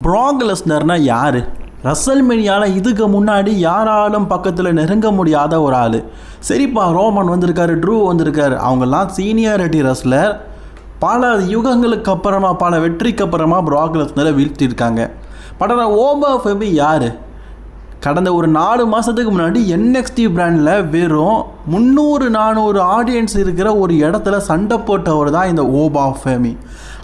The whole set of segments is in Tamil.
ப்ராக் லெஸ்னர்னா யார்? ரசல்மேனியாவில் இதுக்கு முன்னாடி யாராலும் பக்கத்தில் நெருங்க முடியாத ஒரு ஆள். சரிப்பா, ரோமன் வந்திருக்காரு, ட்ரூ வந்திருக்காரு, அவங்கெல்லாம் சீனியாரிட்டி ரெஸ்லர். பல யுகங்களுக்கு அப்புறமா, பல வெற்றிக்கு அப்புறமா ப்ராக் லெஸ்னரை வீழ்த்தியிருக்காங்க. பட் ஆனால் ஓபா ஃபெபி யார்? கடந்த ஒரு 4 மாதத்துக்கு முன்னாடி NXT பிராண்டில் வெறும் 300-400 ஆடியன்ஸ் இருக்கிற ஒரு இடத்துல சண்டை போட்டவர் தான் இந்த ஓபா ஃபெமி.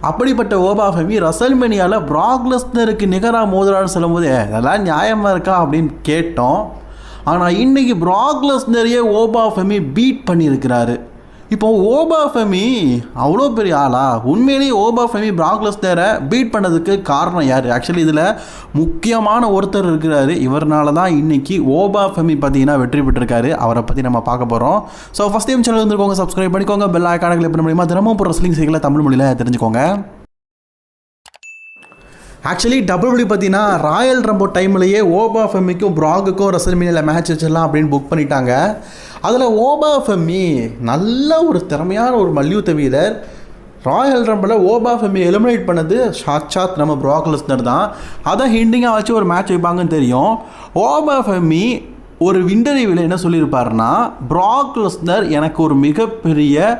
அப்படிப்பட்ட ஓபா ஃபெமி ரசல்மேனியாவில் ப்ராக் லெஸ்னருக்கு நிகராக மோதுறான்னு சொல்லும்போது அதெல்லாம் நியாயமாக இருக்கா அப்படின்னு கேட்டோம். ஆனால் இன்றைக்கி ப்ராக் லெஸ்னரையே ஓபா ஃபெமி பீட் பண்ணியிருக்கிறாரு. இப்போ ஓபா ஃபெமி அவ்வளோ பெரிய ஆளா? உண்மையிலேயே ஓபா ஃபெமி ப்ராக் லெஸ்னரை பீட் பண்ணதுக்கு காரணம் யார்? ஆக்சுவலி இதில் முக்கியமான ஒருத்தர் இருக்கிறாரு. இவர்னால தான் இன்றைக்கி ஓபா ஃபெமி பார்த்தீங்கன்னா வெற்றி பெற்றிருக்காரு. அவரை பற்றி நம்ம பார்க்க போகிறோம். ஸோ ஃபஸ்ட் டைம் சேனல் வந்துருக்கோங்க, சப்ஸ்கிரைப் பண்ணிக்கோங்க, பெல் ஐகானை கிளிக் பண்ண முடியுமா? தினமும் ஒரு ரெஸ்லிங் செய்யல தமிழ் மொழியில் தெரிஞ்சுக்கோங்க. ஆக்சுவலி WWE பார்த்தீங்கன்னா ராயல் ரம்போ டைம்லேயே ஓபா ஃபெமிக்கும் ப்ராகுக்கும் ரசல்மேனியாவில் மேட்ச் வச்சிடலாம் அப்படின்னு புக் பண்ணிட்டாங்க. அதில் ஓபா ஃபெமி நல்ல ஒரு திறமையான ஒரு மல்யுத்த வீரர். ராயல் ரம்பில் ஓபா ஃபெமி எலிமினேட் பண்ணது சாட்சாத் நம்ம ப்ராக் லெஸ்னர் தான். அதை ஹிண்டிங்காக வச்சு ஒரு மேட்ச் வைப்பாங்கன்னு தெரியும். ஓபா ஃபெமி ஒரு இன்டர்வியூவில் என்ன சொல்லியிருப்பாருன்னா, ப்ராக் லெஸ்னர் எனக்கு ஒரு மிகப்பெரிய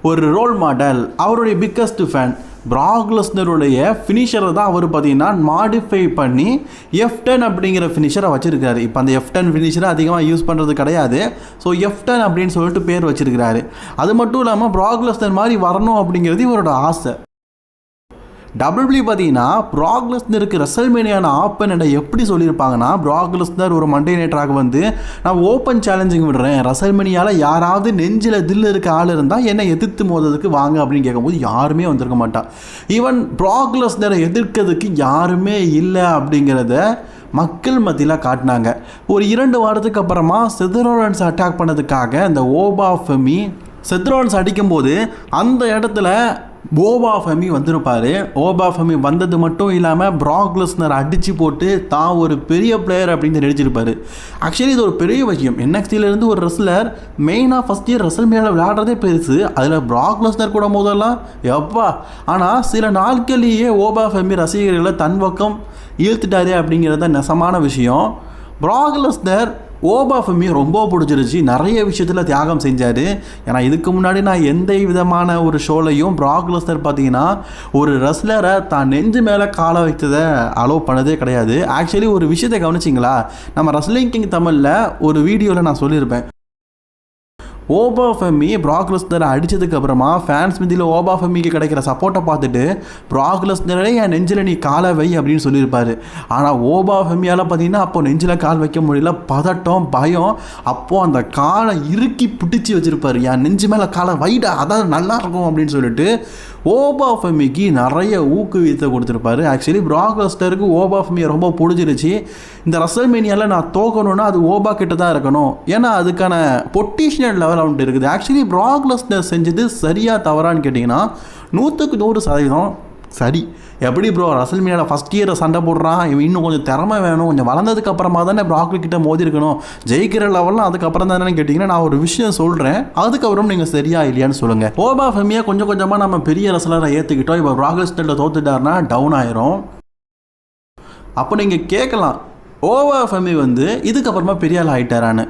ஒரு ரோல் மாடல், அவருடைய பிக்கஸ்ட் ஃபேன். ப்ராக் லெஸ்னருடைய ஃபினிஷரை தான் அவர் பார்த்தீங்கன்னா மாடிஃபை பண்ணி F10 அப்படிங்கிற ஃபினிஷரை வச்சுருக்காரு. இப்போ அந்த F10 ஃபினிஷரை அதிகமாக யூஸ் பண்ணுறது கிடையாது. ஸோ F10 அப்படின்னு சொல்லிட்டு பேர் வச்சுருக்கிறாரு. அது மட்டும் இல்லாமல் ப்ராக் லெஸ்னர் மாதிரி வரணும் அப்படிங்கிறது இவரோட ஆசை. WWE பார்த்தீங்கன்னா ப்ராக் லெஸ்னருக்கு ரசல்மேனியான ஆப்பனண்டை எப்படி சொல்லியிருப்பாங்கன்னா, ப்ராக் லெஸ்னர் ஒரு மண்டே நைட்டராக வந்து நான் ஓப்பன் சேலஞ்சிங் விடுறேன், ரசல்மேனியாவில் யாராவது நெஞ்சில் தில் இருக்க ஆள் இருந்தால் என்னை எதிர்த்து மோதுறதுக்கு வாங்க அப்படின்னு கேட்கும்போது யாருமே வந்திருக்க மாட்டான். ஈவன் ப்ராக் லெஸ்னரை எதிர்க்கிறதுக்கு யாருமே இல்லை அப்படிங்கிறத மக்கள் மத்தியில் காட்டினாங்க. ஒரு 2 வாரத்துக்கு அப்புறமா செத் ரோலன்ஸ் அட்டாக் பண்ணதுக்காக இந்த ஓபா ஃபெமி செத் ரோலன்ஸ் அடிக்கும்போது அந்த இடத்துல ஓபா ஃபெமி வந்திருப்பார். ஓபா ஃபெமி வந்தது மட்டும் இல்லாமல் ப்ராக் லெஸ்னர் அடித்து போட்டு தான் ஒரு பெரிய பிளேயர் அப்படின்னு நடிச்சிருப்பார். ஆக்சுவலி இது ஒரு பெரிய விஷயம். NXTலேருந்து ஒரு ரெஸ்லர் மெயினாக ஃபஸ்ட் இயர் ரெஸ்ல்மேனியாவில் விளையாடுறதே பெருசு. அதில் ப்ராக் லெஸ்னர் கூட போதெல்லாம் எப்பா. ஆனால் சில நாட்கள்லேயே ஓபா ஃபெமி ரசிகர்களை தன் பக்கம் இழுத்துட்டாரு அப்படிங்கிறது நெசமான விஷயம். ப்ராக் லெஸ்னர் ஓபா ஃபெமி ரொம்ப பிடிச்சிருச்சு. நிறைய விஷயத்தில் தியாகம் செஞ்சார். ஏன்னா இதுக்கு முன்னாடி நான் எந்த விதமான ஒரு ஷோலையும் ப்ராக் லெஸ்னர் பார்த்தீங்கன்னா ஒரு ரெஸ்லரை தான் நெஞ்சு மேலே காலை வைத்ததை அலோவ் பண்ணதே கிடையாது. ஆக்சுவலி ஒரு விஷயத்தை கவனிச்சிங்களா, நம்ம ரெஸ்லிங் கிங் தமிழில் ஒரு வீடியோவில் நான் சொல்லியிருப்பேன். ஓபா ஃபெமி ப்ராக் லெஸ்னரை அடித்ததுக்கு அப்புறமா ஃபேன்ஸ் மத்தியில் ஓபா ஃபெமிக்கு கிடைக்கிற சப்போர்ட்டை பார்த்துட்டு ப்ராக் லெஸ்னரே என் நெஞ்சில் நீ காலை வை அப்படின்னு சொல்லியிருப்பார். ஆனால் ஓபா ஃபெமியால் பார்த்தீங்கன்னா அப்போ நெஞ்சில் கால் வைக்க முடியல, பதட்டம், பயம். அப்போது அந்த காலை இறுக்கி பிடிச்சி வச்சுருப்பார். என் நெஞ்சு மேலே காலை வைடா, அதான் நல்லாயிருக்கும் அப்படின்னு சொல்லிட்டு ஓபா ஃபெமிக்கு நிறைய ஊக்குவித்தை கொடுத்துருப்பாரு. ஆக்சுவலி ப்ராக் லெஸ்னருக்கு ஓபா ஃபெமியை ரொம்ப பிடிச்சிருச்சு. இந்த ரசல்மேனியாவில் நான் தோக்கணுன்னா அது ஓபா கிட்ட தான் இருக்கணும், ஏன்னா அதுக்கான பொட்டிஷனல் லெவல் அவன்ட்டு இருக்குது. ஆக்சுவலி ப்ராக் லெஸ்னர் செஞ்சது சரியாக தவறான்னு கேட்டிங்கன்னா 100% சரி. எப்படி ப்ரோ ரசல்மேனியாவில் ஃபஸ்ட் இயரை சண்டை போடுறான், இவன் இன்னும் கொஞ்சம் திறமை வேணும், கொஞ்சம் வளர்ந்ததுக்கு அப்புறமா தானே ப்ராக் கிட்ட மோதி இருக்கணும், ஜெயிக்கிற லெவல்லாம் அதுக்கப்புறம் தானே கேட்டிங்கன்னா நான் ஒரு விஷயம் சொல்கிறேன், அதுக்கப்புறம் நீங்கள் சரியா இல்லையான்னு சொல்லுங்கள். ஓபா ஃபெமியை கொஞ்சம் கொஞ்சமாக நம்ம பெரிய ரசலரை ஏற்றுக்கிட்டோம். இப்போ ப்ராக் லெஸ்னரில் தோத்துட்டாருன்னா டவுன் ஆயிரும். அப்போ நீங்கள் கேட்கலாம், ஓபா ஃபெமி வந்து இதுக்கப்புறமா பெரிய ஆள் ஆகிட்டாரான்னு.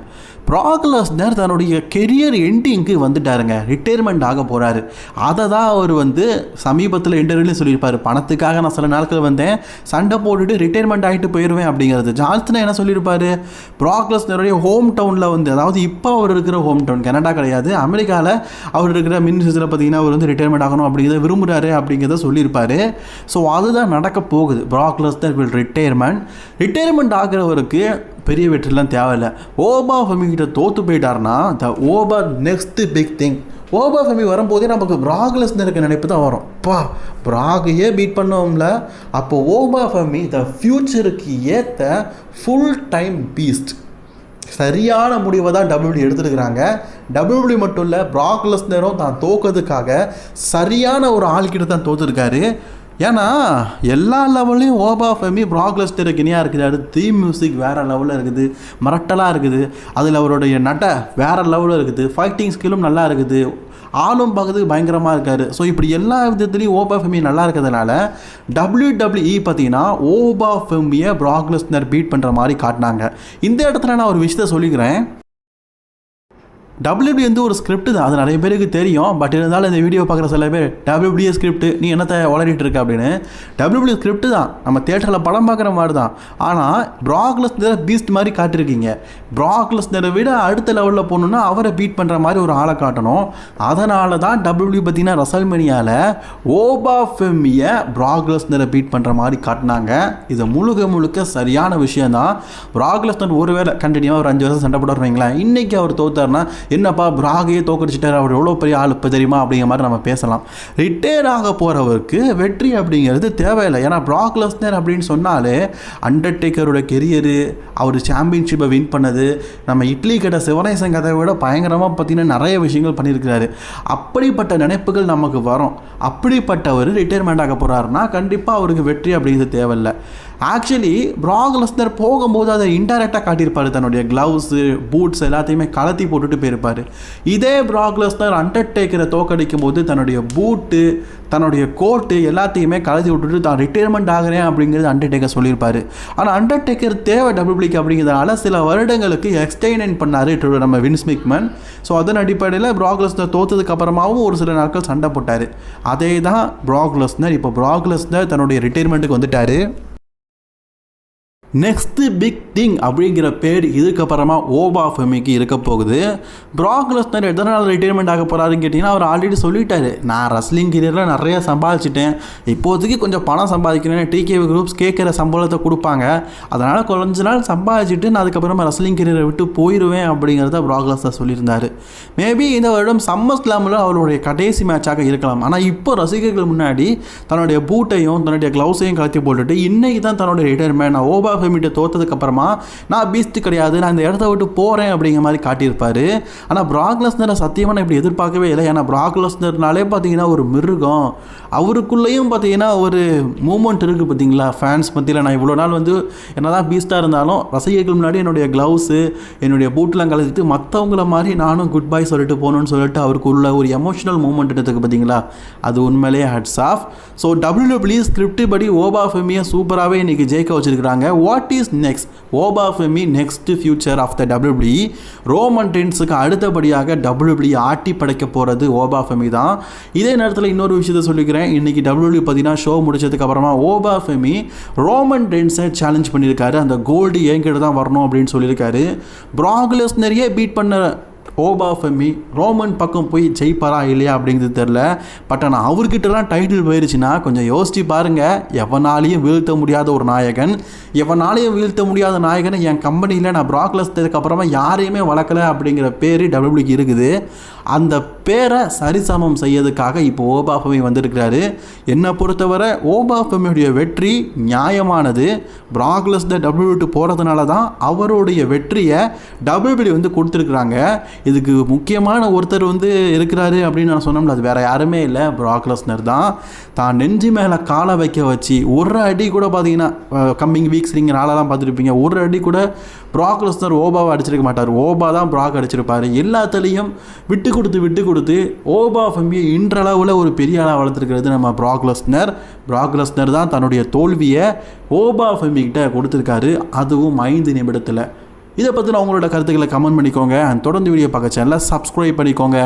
ப்ராக் லெஸ்னர் தன்னுடைய கெரியர் எண்டிங்க்கு வந்துட்டாருங்க, ரிட்டையர்மெண்ட் ஆக போகிறாரு. அதை தான் அவர் வந்து சமீபத்தில் இன்டர்வியூலையும் சொல்லியிருப்பார். பணத்துக்காக நான் சில நாட்கள் வந்தேன், சண்டை போட்டுட்டு ரிட்டையர்மெண்ட் ஆகிட்டு போயிடுவேன் அப்படிங்கிறது. ஜான்சன் என்ன சொல்லியிருப்பார், ப்ராக் லெஸ்னருடைய ஹோம் டவுனில் வந்து, அதாவது இப்போ அவர் இருக்கிற ஹோம் டவுன் கனடா கிடையாது, அமெரிக்காவில் அவர் இருக்கிற மினிஸ்டரில் பார்த்தீங்கன்னா அவர் வந்து ரிட்டையர்மெண்ட் ஆகணும் அப்படிங்கிறத விரும்புகிறாரு அப்படிங்கிறத சொல்லியிருப்பார். ஸோ அதுதான் நடக்க போகுது. ப்ராக் லெஸ்னர் வில் ரிட்டையர்மெண்ட் ஆகிறவருக்கு பெரிய வெற்றிலாம் தேவையில்லை. ஓபா ஃபெமி கிட்ட தோற்று போயிட்டார்னா த ஓபா நெக்ஸ்ட் பிக் திங். ஓபா ஃபெமி வரும்போதே நமக்கு ப்ராக் லெஸ்னருக்கு நினைப்பு தான் வரும். ப்ராகையே பீட் பண்ணோம்ல, அப்போ ஓபா ஃபெமி த ஃப்யூச்சருக்கு ஏற்ற ஃபுல் டைம் பீஸ்ட். சரியான முடிவை தான் WWE எடுத்துருக்கிறாங்க. WWE மட்டும் இல்லை, ப்ராக் லெஸ்னரும் தான் தோக்கிறதுக்காக சரியான ஒரு ஆள்கிட்ட தான் தோற்றுருக்காரு. ஏன்னா எல்லா லெவல்லையும் ஓபா ஃபெமி ப்ராக் லெஸ்னருக்கு இணையாக இருக்குது. தீம் மியூசிக் வேறு லெவலில் இருக்குது, மிரட்டலாக இருக்குது. அதில் அவருடைய நட்டை வேறு லெவலில் இருக்குது, ஃபைட்டிங் ஸ்கில்லும் நல்லா இருக்குது. ஆளும் பார்க்கறதுக்கு பயங்கரமாக இருக்கார். ஸோ இப்படி எல்லா விதத்துலையும் ஓபா ஃபெமி நல்லா இருக்கிறதுனால WWE பார்த்தீங்கன்னா ஓபா ஃபெமியை பிராக் லெஸ்னர் பீட் பண்ணுற மாதிரி காட்டினாங்க. இந்த இடத்துல நான் ஒரு விஷயத்தை சொல்லிக்கிறேன். WWE வந்து ஒரு ஸ்கிரிப்ட் தான், அது நிறைய பேருக்கு தெரியும். பட் இருந்தாலும் இந்த வீடியோ பார்க்குற சில பேர் WWE ஸ்கிரிப்ட் நீ என்னத்தை வளரிட்டு இருக்க அப்படின்னு. WWE ஸ்கிரிப்ட் தான், நம்ம தியேட்டரில் படம் பார்க்குற மாதிரி தான். ஆனால் பிராக் லெஸ்னர் பீஸ்ட் மாதிரி காட்டிருக்கீங்க. பிராக் லெஸ்னரை விட அடுத்த லெவலில் போகணுன்னா அவரை பீட் பண்ணுற மாதிரி ஒரு ஆளை காட்டணும். அதனால தான் WWE பார்த்தீங்கன்னா ரெசல்மேனியாவில் ஓபா ஃபெமியை பிராக் லெஸ்னரை பீட் பண்ணுற மாதிரி காட்டினாங்க. இது முழுக்க சரியான விஷயந்தான். பிராக் லெஸ்னர் ஒருவேளை கண்டினியூவாக ஒரு 5 வருஷம் சண்டை போட்டு வருவீங்களா, இன்றைக்கி அவர் தோத்தாருன்னா என்னப்பா பிராகையே தோக்கடிச்சிட்டார், அவர் எவ்வளோ பெரிய ஆள் இப்போ தெரியுமா அப்படிங்கிற மாதிரி நம்ம பேசலாம். ரிட்டையர் ஆக போகிறவருக்கு வெற்றி அப்படிங்கிறது தேவையில்லை. ஏன்னா பிராக் லெஸ்னர் அப்படின்னு சொன்னாலே அண்டர்டேக்கரோட கெரியரு, அவர் சாம்பியன்ஷிப்பை வின் பண்ணது, நம்ம இட்லி கடை சிவனேசன் கதை விட பயங்கரமாக பார்த்தீங்கன்னா நிறைய விஷயங்கள் பண்ணியிருக்கிறாரு. அப்படிப்பட்ட நினைப்புகள் நமக்கு வரும். அப்படிப்பட்டவர் ரிட்டையர்மெண்ட் ஆக போகிறாருன்னா கண்டிப்பாக அவருக்கு வெற்றி அப்படிங்கிறது தேவையில்லை. ஆக்சுவலி பிராக் லெஸ்னர் போகும்போது அதை இன்டைரக்டாக காட்டியிருப்பார். தன்னுடைய க்ளவுஸு பூட்ஸ் எல்லாத்தையுமே கலத்தி போட்டுட்டு போயிருப்பார். இதே பிராக் லெஸ்னர் அண்டர்டேக்கரை தோக்கடிக்கும் போது தன்னுடைய பூட்டு, தன்னுடைய கோட்டு எல்லாத்தையுமே கலத்தி விட்டுட்டு தான் ரிட்டையர்மெண்ட் ஆகிறேன் அப்படிங்கிறது அண்டர்டேக்கர் சொல்லியிருப்பார். ஆனால் அண்டர்டேக்கர் தேவை WWEக்கு அப்படிங்கிறதுனால சில வருடங்களுக்கு எக்ஸ்டெண்ட் பண்ணார் நம்ம வின்ஸ் மெக்மன். ஸோ அதன் அடிப்படையில் பிராக் லெஸ்னர் தோற்றதுக்கு அப்புறமாவும் ஒரு சில நாட்கள் சண்டை போட்டார். அதே தான் பிராக் லெஸ்னர். இப்போ பிராக் லெஸ்னர் தன்னுடைய ரிட்டையர்மெண்ட்டுக்கு வந்துட்டார். நெக்ஸ்ட்டு பிக் திங் அப்படிங்கிற பேர் இதுக்கப்புறமா ஓபா ஃபெமிக்கு இருக்க போகுது. பிராக் லெஸ்னர் எதனால் ரிட்டையர்மெண்ட் ஆக போகிறாருன்னு கேட்டிங்கன்னா அவர் ஆல்ரெடி சொல்லிட்டாரு, நான் ரெஸ்லிங் கரியரில் நிறைய சம்பாதிச்சிட்டேன், இப்போதைக்கு கொஞ்சம் பணம் சம்பாதிக்கிறேன், டிகே குரூப்ஸ் கேட்குற சம்பளத்தை கொடுப்பாங்க, அதனால் கொஞ்ச நாள் சம்பாதிச்சுட்டு நான் அதுக்கப்புறமா ரெஸ்லிங் கரியரை விட்டு போயிடுவேன் அப்படிங்கிறத பிராக் லெஸ்னர் சொல்லியிருந்தார். மேபி இந்த வருடம் சம்மர் ஸ்லாமில் அவருடைய கடைசி மேட்சாக இருக்கலாம். ஆனால் இப்போ ரசிகர்கள் முன்னாடி தன்னுடைய பூட்டையும் தன்னுடைய க்ளவுஸையும் கலத்தி போட்டுட்டு இன்றைக்கி தான் தன்னுடைய ரிட்டையர்மெண்ட், நான் ஓபா ஃபெமிட்ட தோற்றதுக்கு அப்புறமா நான் பீஸ்ட் கிடையாது, நான் இந்த இடத்த விட்டு போகிறேன் அப்படிங்கிற மாதிரி காட்டியிருப்பார். ஆனால் பிராக் லெஸ்னரை சத்தியமாக நான் இப்படி எதிர்பார்க்கவே இல்லை. ஏன்னா பிராக் லெஸ்னர்னாலே பார்த்தீங்கன்னா ஒரு மிருகம், அவருக்குள்ளேயும் பார்த்தீங்கன்னா ஒரு மூமெண்ட் இருக்குது பார்த்தீங்களா ஃபேன்ஸ் மத்தியில். நான் இவ்வளோ நாள் வந்து என்ன தான் பீஸ்ட்டாக இருந்தாலும் ரசிகர்கள் முன்னாடி என்னுடைய க்ளவுஸு என்னுடைய பூட்டெலாம் கலந்துட்டு மற்றவங்கள மாதிரி நானும் குட் பை சொல்லிட்டு போகணுன்னு சொல்லிட்டு அவருக்குள்ள ஒரு எமோஷனல் மூமெண்ட் எடுத்துக்கு பார்த்தீங்களா, அது உண்மையிலேயே hats off. So WWE script படி ஓபா ஃபெமியை சூப்பராகவே இன்றைக்கி ஜெயிக்க வச்சுருக்கிறாங்க. What is next? Oba Femi next future of the WWE. Roman ரெயின்ஸுக்கு அடுத்தபடியாக WWE ஆட்டி படைக்க போகிறது ஓபா ஃபெமி தான். இதே நேரத்தில் இன்னொரு விஷயத்தை சொல்லிக்கிறேன். இன்றைக்கி WWE பார்த்தீங்கன்னா ஷோ முடிச்சதுக்கு அப்புறமா ஓபா ஃபெமி ரோமன் ரெயின்ஸை சேலஞ்ச் பண்ணியிருக்காரு. அந்த கோல்டு என்கிட்ட தான் வரணும் அப்படின்னு சொல்லியிருக்காரு. பிராக் லெஸ்னரையே பீட் பண்ண ஓபா ஃபெமி ரோமன் பக்கம் போய் ஜெயிப்பாரா இல்லையா அப்படிங்கிறது தெரில. பட் ஆனால் அவர்கிட்டலாம் டைட்டில் போயிடுச்சுன்னா கொஞ்சம் யோசிச்சு பாருங்கள். எவனாலையும் வீழ்த்த முடியாத ஒரு நாயகன், எவனாலையும் வீழ்த்த முடியாத நாயகனை என் கம்பெனியில் நான் பிராக் லெஸ்னருக்கு அப்புறமா யாரையுமே வளர்க்கலை அப்படிங்கிற பேர் WWEக்கு இருக்குது. அந்த பேரை சரிசமம் செய்யறதுக்காக இப்போ ஓபா ஃபெமி வந்திருக்கிறாரு. என்னை பொறுத்தவரை ஓபா ஃபெமியுடைய வெற்றி நியாயமானது. பிராக் லெஸ்னர் WWE போகிறதுனால தான் அவருடைய வெற்றியை WWE வந்து கொடுத்துருக்குறாங்க. இதுக்கு முக்கியமான ஒருத்தர் வந்து இருக்கிறாரு அப்படின்னு நான் சொன்னோம்ல, அது வேறு யாருமே இல்லை, பிராக் லெஸ்னர் தான். தான் நெஞ்சு மேலே காலை வைக்க வச்சு ஒரு அடி கூட பார்த்தீங்கன்னா கம்மிங் வீக்ஸ் நீங்கள் நாளெல்லாம் பார்த்துருப்பீங்க, ஒரு அடி கூட பிராக் லெஸ்னர் ஓபாவை அடிச்சிருக்க மாட்டார். ஓபா தான் பிராக் அடிச்சிருப்பார். எல்லாத்துலேயும் விட்டு கொடுத்து ஓபா ஃபெமியை இன்றளவில் ஒரு பெரிய ஆளாக வளர்த்துருக்கிறது நம்ம பிராக் லெஸ்னர். பிராக் லெஸ்னர் தான் தன்னுடைய தோல்வியை ஓபா ஃபெமிக்கிட்ட கொடுத்துருக்காரு, அதுவும் 5 நிமிடத்தில். இதை பற்றின உங்களோட கருத்துக்களை கமெண்ட் பண்ணிக்கோங்க. தொடர்ந்து வீடியோ பார்க்க சேனலை சப்ஸ்கிரைப் பண்ணிக்கோங்க.